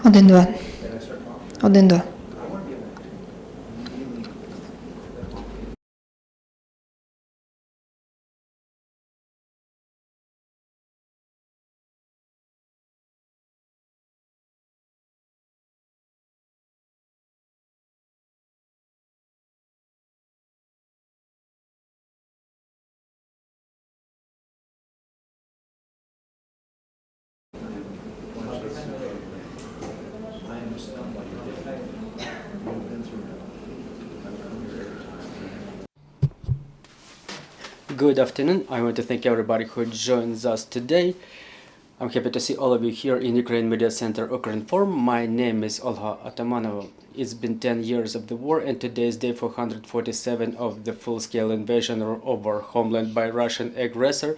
1-2. 1-2. Good afternoon. I want to thank everybody who joins us today. I'm happy to see all of you here in Ukraine Media Center Ukrinform. My name is Olga Atamanova. It's been 10 years of the war and today is day 447 of the full-scale invasion of our homeland by Russian aggressor.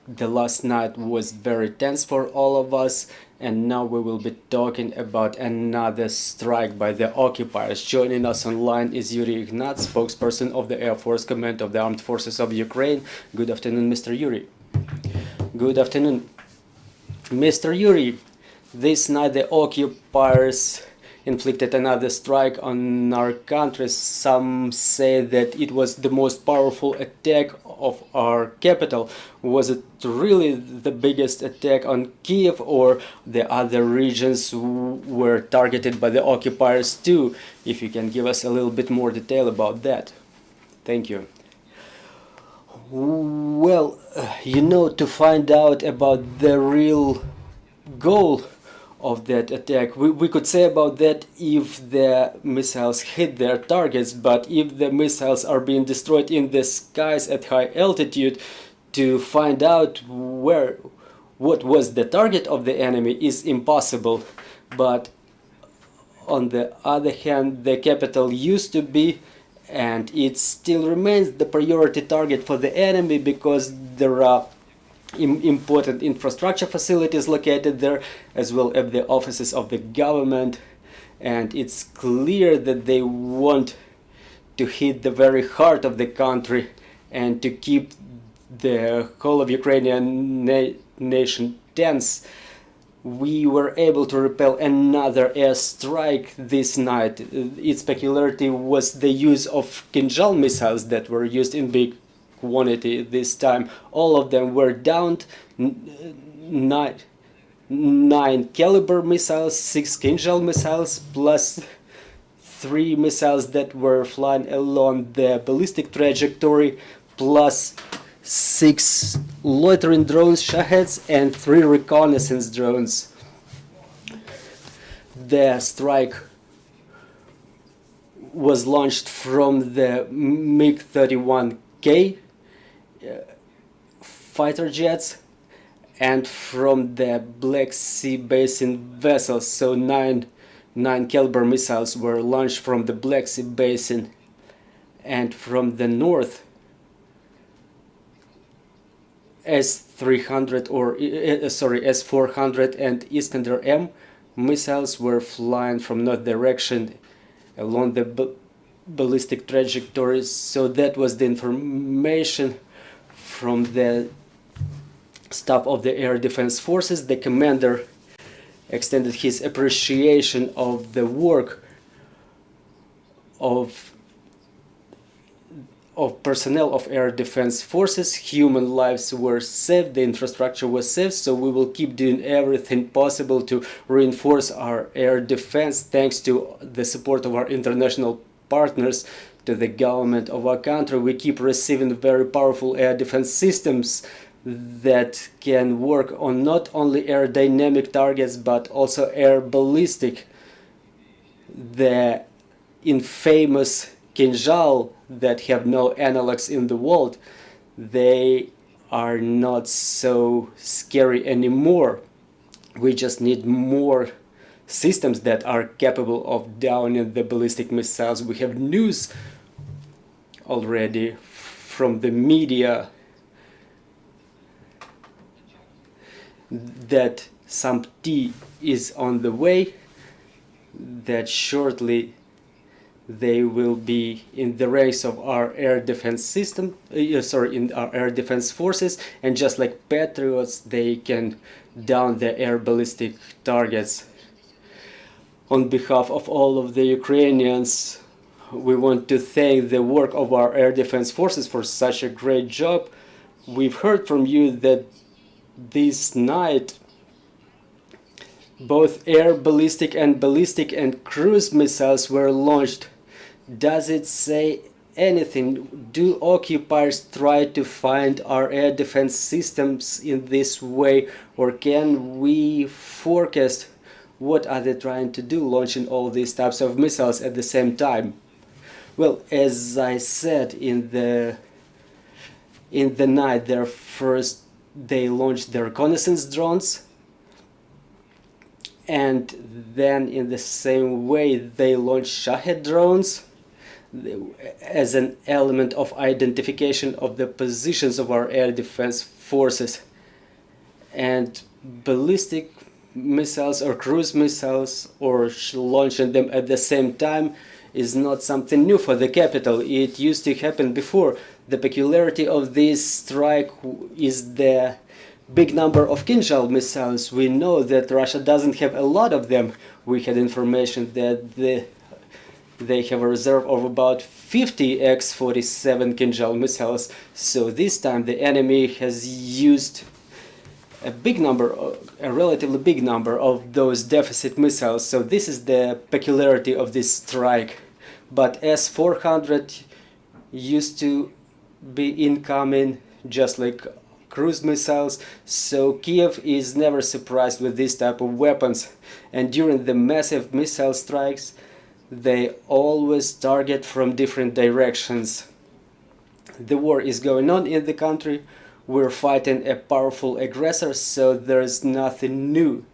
The last night was very tense for all of us, and now we will be talking about another strike by the occupiers. Joining us online is Yuriy Ignat, spokesperson of the Air Force Command of the Armed Forces of Ukraine. Good afternoon, Mr. Yuriy. Good afternoon. Mr. Yuriy, this night the occupiers inflicted another strike on our country. Some say that it was the most powerful attack of our capital. Was it really the biggest attack on Kiev, or the other regions were targeted by the occupiers too? If you can give us a little bit more detail about that. Thank you. Well, to find out about the real goal of that attack, we could say about that if the missiles hit their targets, but if the missiles are being destroyed in the skies at high altitude, to find out what was the target of the enemy is impossible. But on the other hand, the capital used to be, and it still remains, the priority target for the enemy, because there are important infrastructure facilities located there, as well as the offices of the government, and it's clear that they want to hit the very heart of the country and to keep the whole of Ukrainian nation tense. We were able to repel another airstrike this night. Its peculiarity was the use of Kinjal missiles that were used in big quantity this time. All of them were downed. 9 caliber missiles, 6 Kinjal missiles, plus 3 missiles that were flying along the ballistic trajectory, plus 6 loitering drones, Shaheds, and 3 reconnaissance drones. The strike was launched from the MiG-31K fighter jets and from the Black Sea Basin vessels. So 9 caliber missiles were launched from the Black Sea Basin, and from the north S-400 and Iskander-M missiles were flying from north direction along the ballistic trajectories. So that was the information from the staff of the Air Defense Forces. The commander extended his appreciation of the work of personnel of Air Defense Forces. Human lives were saved, the infrastructure was saved, so we will keep doing everything possible to reinforce our air defense, thanks to the support of our international partners, to the government of our country. We keep receiving very powerful air defense systems that can work on not only aerodynamic targets but also air ballistic. The infamous Kinjal that have no analogs in the world, they are not so scary anymore. We just need more systems that are capable of downing the ballistic missiles. We have news already from the media that some tea is on the way, that shortly they will be in the ranks of our air defense system, in our air defense forces, and just like Patriots, they can down the air ballistic targets. On behalf of all of the Ukrainians, we want to thank the work of our air defense forces for such a great job. We've heard from you that this night both air ballistic and cruise missiles were launched. Does it say anything? Do occupiers try to find our air defense systems in this way, or can we forecast what are they trying to do, launching all these types of missiles at the same time? Well, as I said, in the night, they launched their reconnaissance drones, and then in the same way they launched Shahed drones as an element of identification of the positions of our air defense forces. And ballistic missiles or cruise missiles, or launching them at the same time, is not something new for the capital. It used to happen before. The peculiarity of this strike is the big number of Kinzhal missiles. We know that Russia doesn't have a lot of them. We had information that they have a reserve of about 50 X-47 Kinzhal missiles. So this time the enemy has used a relatively big number of those deficit missiles. So this is the peculiarity of this strike. But S-400 used to be incoming just like cruise missiles, so Kiev is never surprised with this type of weapons. And during the massive missile strikes, they always target from different directions. The war is going on in the country. We're fighting a powerful aggressor, so there's nothing new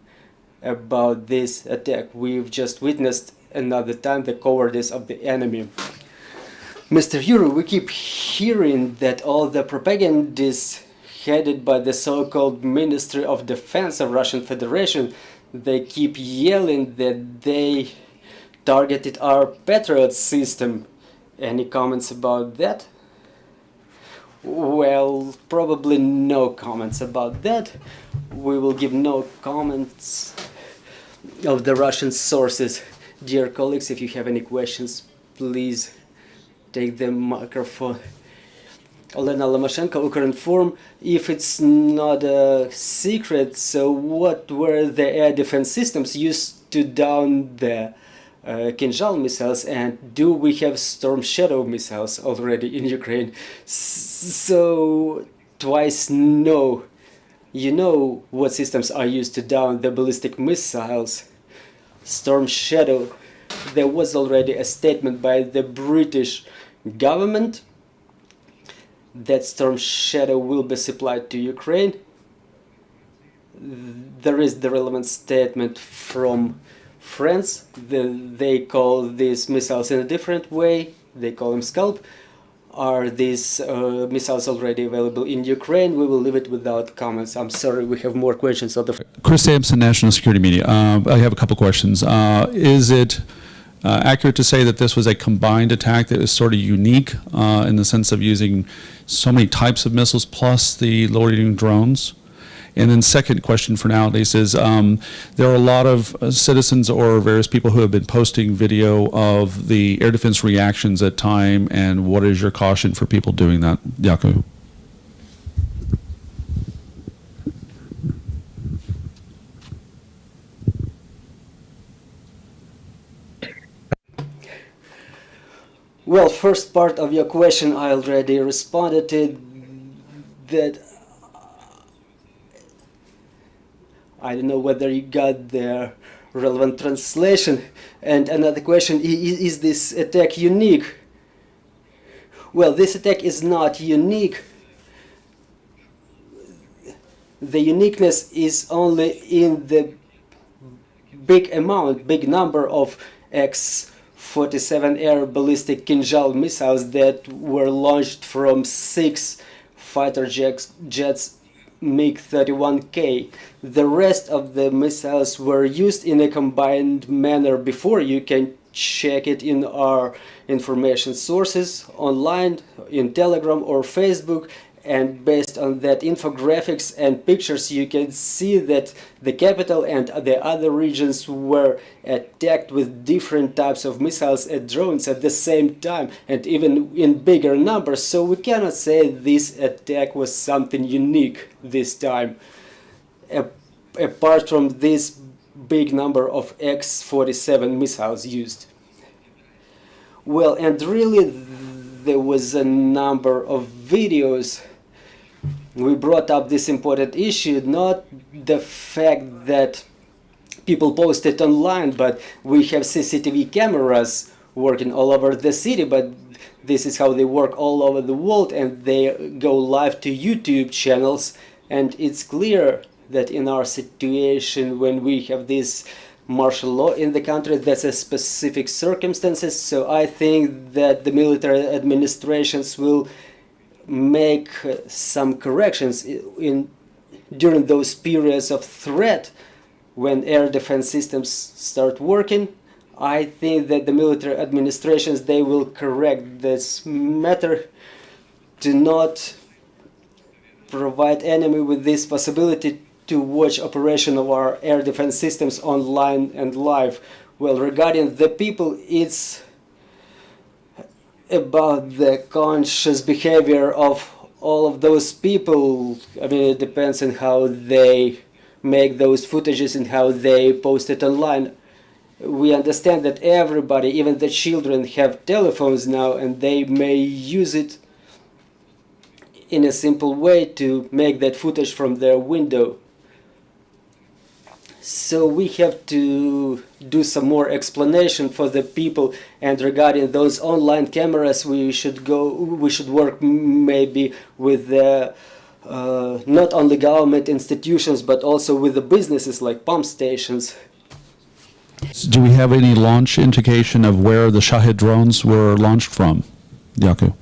about this attack. We've just witnessed another time the cowardice of the enemy. Mr. Yuriy, we keep hearing that all the propagandists headed by the so-called Ministry of Defense of Russian Federation, they keep yelling that they targeted our Patriot system. Any comments about that? Well, probably no comments about that. We will give no comments of the Russian sources. Dear colleagues, if you have any questions, please take the microphone. Olena Lomachenko, Ukrinform. If it's not a secret, so what were the air defense systems used to down the Kinzhal missiles, and do we have Storm Shadow missiles already in Ukraine? So twice no. You know what systems are used to down the ballistic missiles. Storm Shadow, there was already a statement by the British government that Storm Shadow will be supplied to Ukraine. There is the relevant statement from France. They call these missiles in a different way. They call them Scalp. Are these missiles already available in Ukraine? We will leave it without comments. I'm sorry, we have more questions on the... Chris Sampson, National Security Media. I have a couple questions. Is it accurate to say that this was a combined attack that was sort of unique in the sense of using so many types of missiles plus the loitering drones? And then second question for nowadays is there are a lot of citizens or various people who have been posting video of the air defense reactions at time, and what is your caution for people doing that? Yakov. Well, first part of your question I already responded to, that I don't know whether you got the relevant translation. And another question, is this attack unique? Well, this attack is not unique. The uniqueness is only in the big number of X-47 air ballistic Kinzhal missiles that were launched from 6 fighter jets MiG-31K. The rest of the missiles were used in a combined manner before. You can check it in our information sources online, in Telegram or Facebook, and based on that infographics and pictures, you can see that the capital and the other regions were attacked with different types of missiles and drones at the same time, and even in bigger numbers. So we cannot say this attack was something unique this time, apart from this big number of X-47 missiles used. Well, and really there was a number of videos. We brought up this important issue, not the fact that people post it online, but we have CCTV cameras working all over the city, but this is how they work all over the world, and they go live to YouTube channels. And it's clear that in our situation, when we have this martial law in the country, that's a specific circumstances. So I think that the military administrations will make some corrections during those periods of threat when air defense systems start working. I think that the military administrations, they will correct this matter to not provide enemy with this possibility to watch operation of our air defense systems online and live. Well, regarding the people, it's about the conscious behavior of all of those people. I mean, it depends on how they make those footages and how they post it online. We understand that everybody, even the children, have telephones now, and they may use it in a simple way to make that footage from their window. So we have to do some more explanation for the people, and regarding those online cameras, we should work maybe with the not only government institutions but also with the businesses like pump stations. Do we have any launch indication of where the Shahid drones were launched from, Yaku?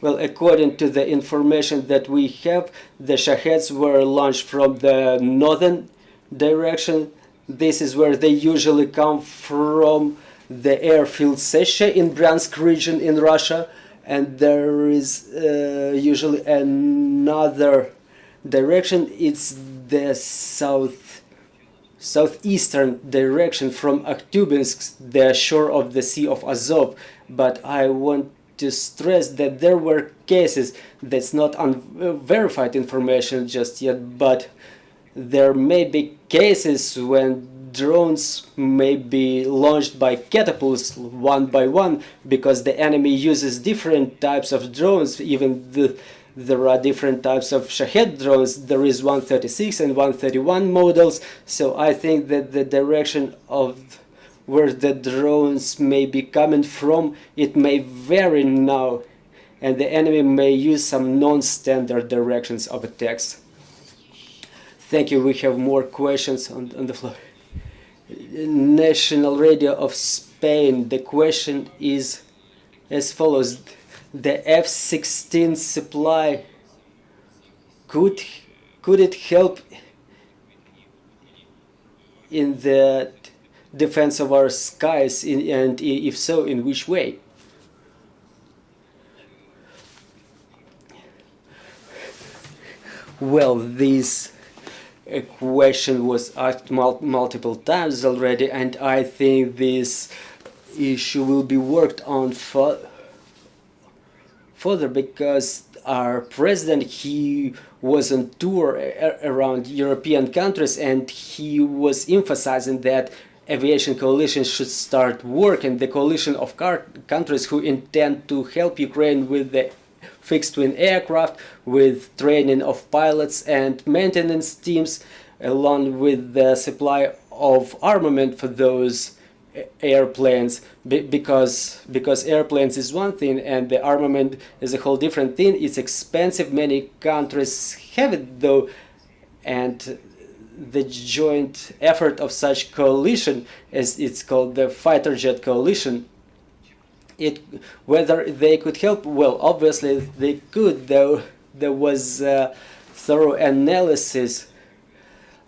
Well, according to the information that we have, the Shaheeds were launched from the northern direction. This is where they usually come from, the airfield Sesha in Bryansk region in Russia. And there is usually another direction. It's the southeastern direction from Akhtubinsk, the shore of the Sea of Azov. But I want to stress that there were cases, that's not unverified information just yet, but there may be cases when drones may be launched by catapults one by one, because the enemy uses different types of drones. Even there are different types of Shahed drones. There is 136 and 131 models. So I think that the direction of where the drones may be coming from, it may vary now, and the enemy may use some non-standard directions of attacks. Thank you. We have more questions on the floor. National Radio of Spain. The question is as follows: the F-16 supply, could it help in the defense of our skies, and if so, in which way? Well, this question was asked multiple times already, and I think this issue will be worked on further, because our president, he was on tour around European countries, and he was emphasizing that aviation coalition should start work, and the coalition of countries who intend to help Ukraine with the fixed-wing aircraft, with training of pilots and maintenance teams, along with the supply of armament for those airplanes, because airplanes is one thing and the armament is a whole different thing. It's expensive. Many countries have it though, and the joint effort of such coalition, as it's called the fighter jet coalition, whether they could help, well, obviously they could, though there was a thorough analysis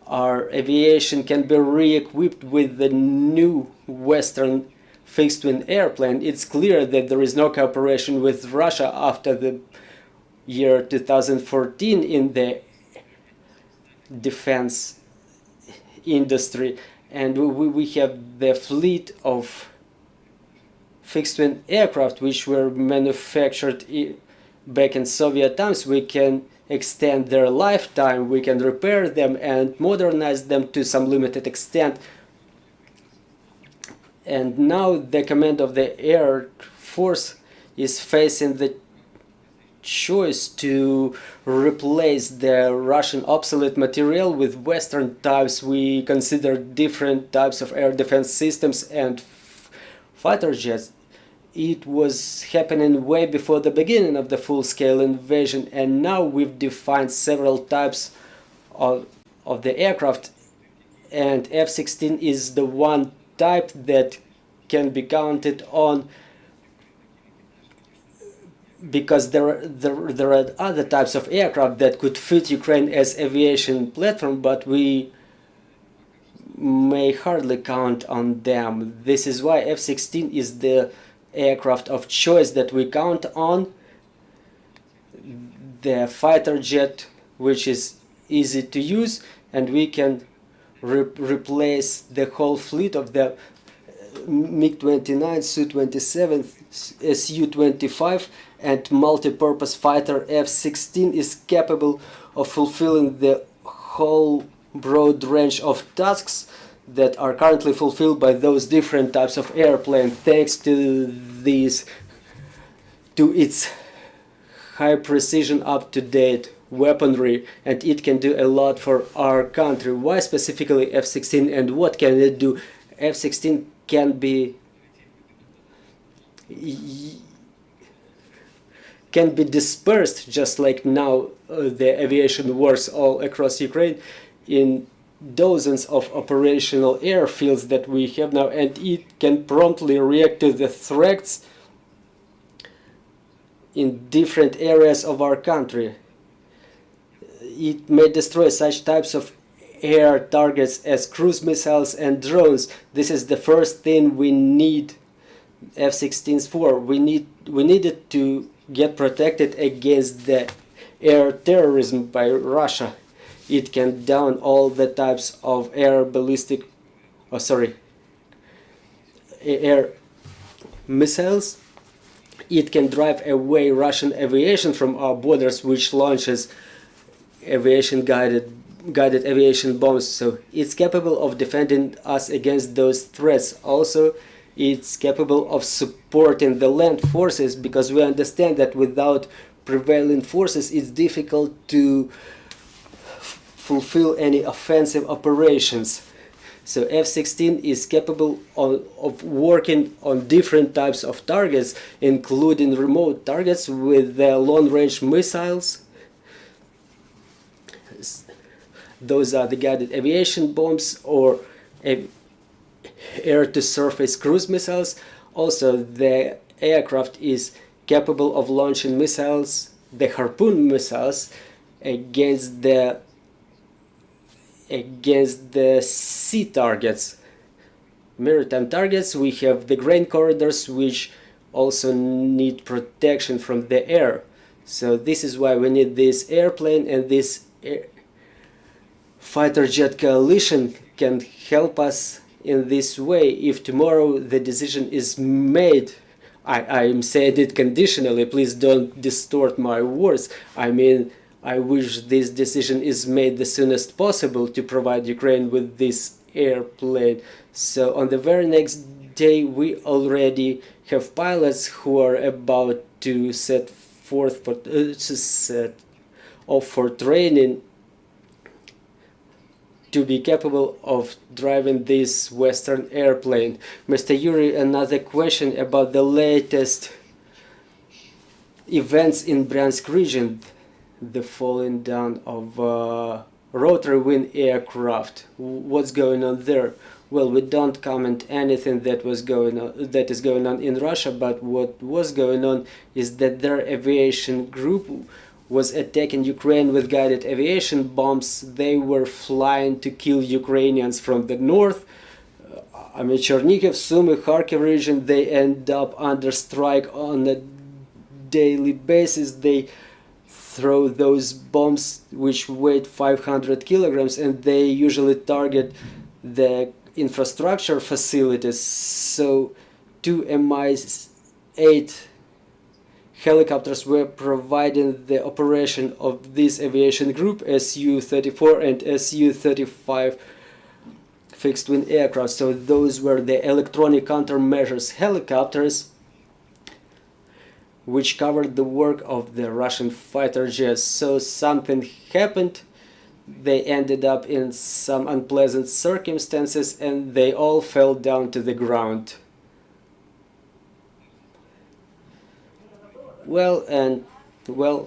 our aviation can be re-equipped with the new Western fixed-wing airplane, it's clear that there is no cooperation with Russia after the year 2014 in the defense industry, and we have the fleet of fixed-wing aircraft which were manufactured back in Soviet times. We can extend their lifetime, we can repair them and modernize them to some limited extent. And now the command of the Air Force is facing the choice to replace the Russian obsolete material with Western types. We consider different types of air defense systems and fighter jets. It was happening way before the beginning of the full-scale invasion, and now we've defined several types of the aircraft, and F-16 is the one type that can be counted on, because there are other types of aircraft that could fit Ukraine as aviation platform, but we may hardly count on them. This is why F-16 is the aircraft of choice that we count on. The fighter jet, which is easy to use, and we can replace the whole fleet of the MiG-29, Su-27, Su-25 and multi-purpose fighter. F-16 is capable of fulfilling the whole broad range of tasks that are currently fulfilled by those different types of airplane, thanks to its high precision, up-to-date weaponry, and it can do a lot for our country. Why specifically F-16 and what can it do? F-16 can be dispersed, just like now the aviation wars all across Ukraine, in dozens of operational airfields that we have now, and it can promptly react to the threats in different areas of our country. It may destroy such types of air targets as cruise missiles and drones. This is the first thing we need F-16s for. We needed to get protected against the air terrorism by Russia. It can down all the types of air missiles. It can drive away Russian aviation from our borders, which launches guided aviation bombs. So it's capable of defending us against those threats. Also, it's capable of supporting the land forces, because we understand that without prevailing forces it's difficult to fulfill any offensive operations. So F-16 is capable of working on different types of targets, including remote targets with the long-range missiles. Those are the guided aviation bombs or air-to-surface cruise missiles. Also, the aircraft is capable of launching missiles, the Harpoon missiles, against the sea targets, maritime targets. We have the grain corridors, which also need protection from the air. So this is why we need this airplane, and this fighter jet coalition can help us in this way. If tomorrow the decision is made, I'm saying it conditionally, please don't distort my words. I mean, I wish this decision is made the soonest possible to provide Ukraine with this airplane. So on the very next day we already have pilots who are about to set off for training to be capable of driving this Western airplane. Mr. Yuriy, another question about the latest events in Bryansk region, the falling down of rotary wing aircraft. What's going on there? Well, we don't comment anything that is going on in Russia, but what was going on is that their aviation group was attacking Ukraine with guided aviation bombs. They were flying to kill Ukrainians from the north. I mean, Chernihiv, Sumy, Kharkiv region, they end up under strike on a daily basis. They throw those bombs which weigh 500 kilograms, and they usually target the infrastructure facilities. So 2 Mi-8 helicopters were providing the operation of this aviation group, Su-34 and Su-35 fixed-wing aircraft. So those were the electronic countermeasures helicopters which covered the work of the Russian fighter jets. So something happened, they ended up in some unpleasant circumstances, and they all fell down to the ground. Well,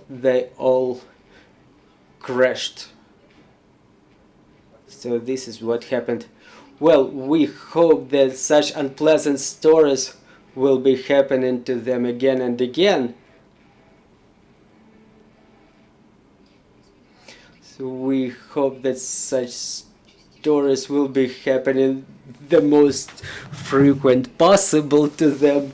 they all crashed. So this is what happened. Well, we hope that such unpleasant stories will be happening to them again and again. So we hope that such stories will be happening the most frequent possible to them.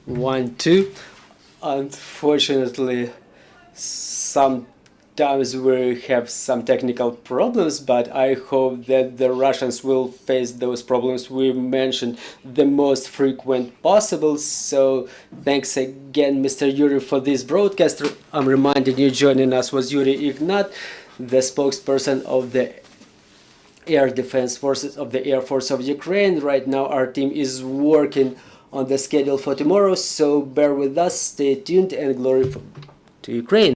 One, two. Unfortunately, sometimes we have some technical problems, but I hope that the Russians will face those problems we mentioned the most frequent possible. So thanks again, Mr. Yuriy, for this broadcast. I'm reminding you, joining us was Yuriy Ignat, the spokesperson of the Air Defense Forces of the Air Force of Ukraine. Right now our team is working on the schedule for tomorrow, so bear with us, stay tuned, and glory to Ukraine.